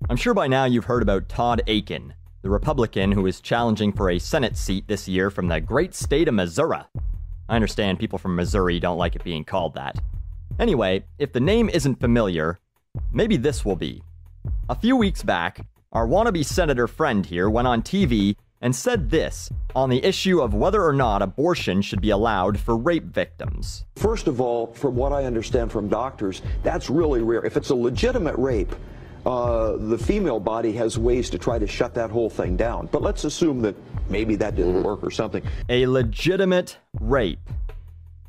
I'm sure by now you've heard about Todd Akin, the Republican who is challenging for a Senate seat this year from the great state of Missouri. I understand people from Missouri don't like it being called that. Anyway, if the name isn't familiar, maybe this will be. A few weeks back, our wannabe senator friend here went on TV and said this on the issue of whether or not abortion should be allowed for rape victims. First of all, from what I understand from doctors, that's really rare. If it's a legitimate rape, the female body has ways to try to shut that whole thing down. But let's assume that maybe that didn't work or something. A legitimate rape,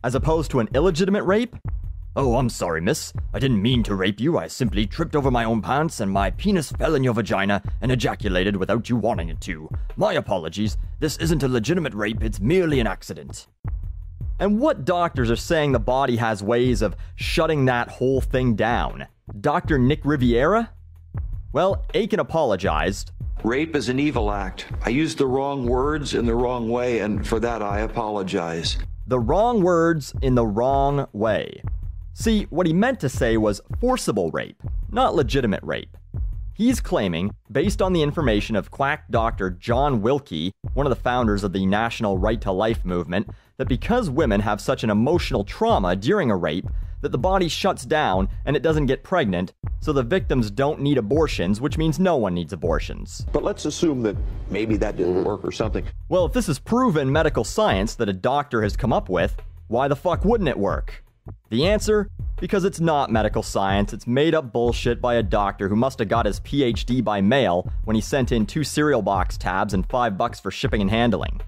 as opposed to an illegitimate rape? Oh, I'm sorry, miss. I didn't mean to rape you. I simply tripped over my own pants and my penis fell in your vagina and ejaculated without you wanting it to. My apologies. This isn't a legitimate rape. It's merely an accident. And what doctors are saying the body has ways of shutting that whole thing down? Dr. Nick Riviera? Well, Akin apologized. Rape is an evil act. I used the wrong words in the wrong way, and for that I apologize. The wrong words in the wrong way. See, what he meant to say was forcible rape, not legitimate rape. He's claiming, based on the information of quack Dr. John Wilkie, one of the founders of the National Right to Life movement, that because women have such an emotional trauma during a rape, that the body shuts down and it doesn't get pregnant, so the victims don't need abortions, which means no one needs abortions. But let's assume that maybe that didn't work or something. Well, if this is proven medical science that a doctor has come up with, why the fuck wouldn't it work? The answer? Because it's not medical science, it's made up bullshit by a doctor who must have got his PhD by mail when he sent in 2 cereal box tabs and $5 for shipping and handling.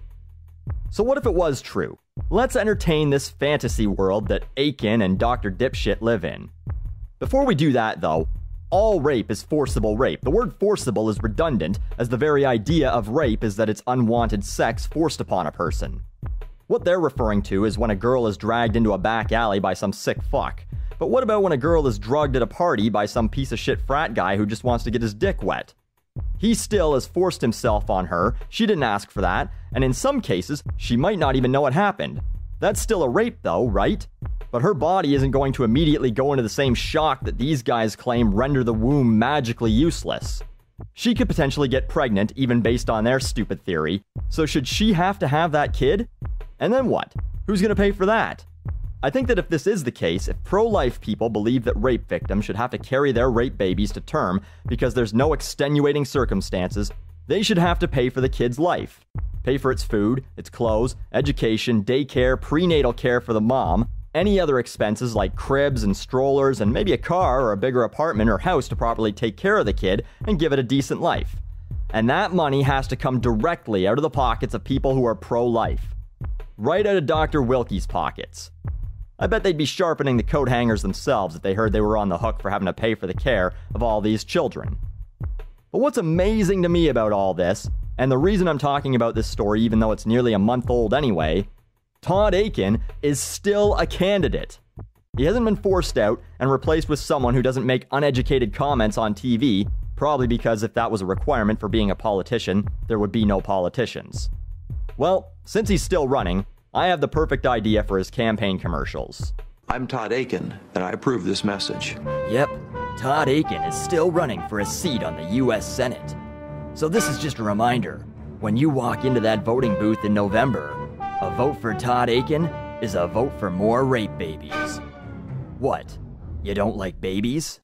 So what if it was true? Let's entertain this fantasy world that Akin and Dr. Dipshit live in. Before we do that though, all rape is forcible rape. The word forcible is redundant, as the very idea of rape is that it's unwanted sex forced upon a person. What they're referring to is when a girl is dragged into a back alley by some sick fuck. But what about when a girl is drugged at a party by some piece of shit frat guy who just wants to get his dick wet? He still has forced himself on her, she didn't ask for that, and in some cases, she might not even know what happened. That's still a rape though, right? But her body isn't going to immediately go into the same shock that these guys claim render the womb magically useless. She could potentially get pregnant even based on their stupid theory, so should she have to have that kid? And then what? Who's going to pay for that? I think that if this is the case, if pro-life people believe that rape victims should have to carry their rape babies to term because there's no extenuating circumstances, they should have to pay for the kid's life. Pay for its food, its clothes, education, daycare, prenatal care for the mom, any other expenses like cribs and strollers, and maybe a car or a bigger apartment or house to properly take care of the kid and give it a decent life. And that money has to come directly out of the pockets of people who are pro-life. Right out of Dr. Wilkie's pockets. I bet they'd be sharpening the coat hangers themselves if they heard they were on the hook for having to pay for the care of all these children. But what's amazing to me about all this, and the reason I'm talking about this story even though it's nearly a month old anyway, Todd Akin is still a candidate. He hasn't been forced out and replaced with someone who doesn't make uneducated comments on TV, probably because if that was a requirement for being a politician, there would be no politicians. Well, since he's still running, I have the perfect idea for his campaign commercials. I'm Todd Akin, and I approve this message. Yep, Todd Akin is still running for a seat on the U.S. Senate. So this is just a reminder, when you walk into that voting booth in November, a vote for Todd Akin is a vote for more rape babies. What? You don't like babies?